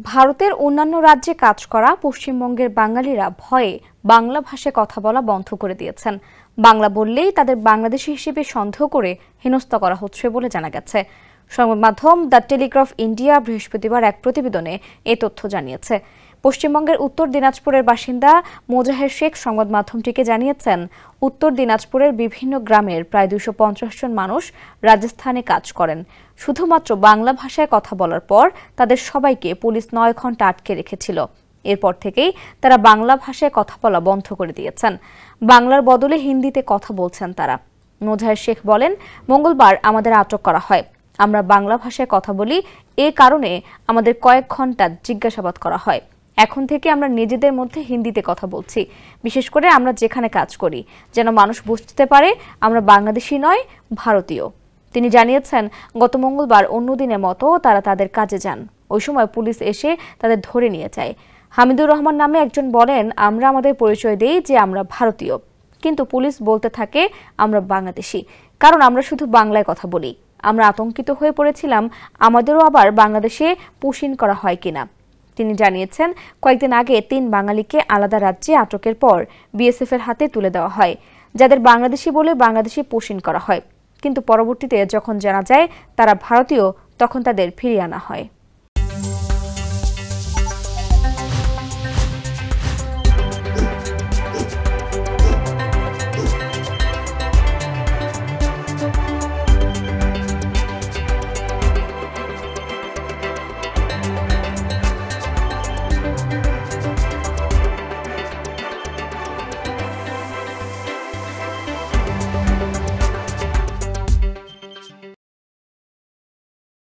ভারতের অন্যান্য রাজ্যে কাজ করা পশ্চিমবঙ্গের বাঙালিরা ভয়ে বাংলা ভাষায় কথা বলা বন্ধ করে দিয়েছেন। বাংলা বললেই তাদের বাংলাদেশি হিসেবে সন্দেহ করে হেনস্থা করা হচ্ছে বলে জানা গেছে। সংবাদ মাধ্যম দ্য টেলিগ্রাফ ইন্ডিয়া বৃহস্পতিবার এক প্রতিবেদনে এ তথ্য জানিয়েছে। পশ্চিমবঙ্গের উত্তর দিনাজপুরের বাসিন্দা মোজাহের শেখ সংবাদ মাধ্যমটিকে জানিয়েছেন, উত্তর দিনাজপুরের বিভিন্ন গ্রামের প্রায় 250 জন মানুষ রাজস্থানে কাজ করেন। শুধুমাত্র বাংলা ভাষায় কথা বলার পর তাদের সবাইকে পুলিশ 9 ঘন্টা আটকে রেখেছিল। এরপর থেকেই তারা বাংলা ভাষায় কথা বলা বন্ধ করে দিয়েছেন। বাংলার বদলে হিন্দিতে কথা বলছেন তারা। মোজাহের শেখ বলেন, মঙ্গলবার আমাদের আটক করা হয়। আমরা বাংলা ভাষায় কথা বলি, এ কারণে আমাদের কয়েক ঘন্টা জিজ্ঞাসাবাদ করা হয়। এখন থেকে আমরা নিজেদের মধ্যে হিন্দিতে কথা বলছি, বিশেষ করে আমরা যেখানে কাজ করি, যেন মানুষ বুঝতে পারে আমরা বাংলাদেশি নয়, ভারতীয়। তিনি জানিয়েছেন, গত মঙ্গলবার অন্য দিনের মতো তারা তাদের কাজে যান। ওই সময় পুলিশ এসে তাদের ধরে নিয়ে যায়। হামিদুর রহমান নামে একজন বলেন, আমরা আমাদের পরিচয় দেই যে আমরা ভারতীয়, কিন্তু পুলিশ বলতে থাকে আমরা বাংলাদেশি, কারণ আমরা শুধু বাংলায় কথা বলি। আমরা আতঙ্কিত হয়ে পড়েছিলাম, আমাদেরও আবার বাংলাদেশে পুশিন করা হয় কিনা। তিনি জানিয়েছেন, কয়েকদিন আগে 3 বাঙালিকে আলাদা রাজ্যে আটকের পর বিএসএফ এর হাতে তুলে দেওয়া হয়, যাদের বাংলাদেশি বলে বাংলাদেশে পুশিন করা হয়। কিন্তু পরবর্তীতে যখন জানা যায় তারা ভারতীয়, তখন তাদের ফিরিয়ে আনা হয়।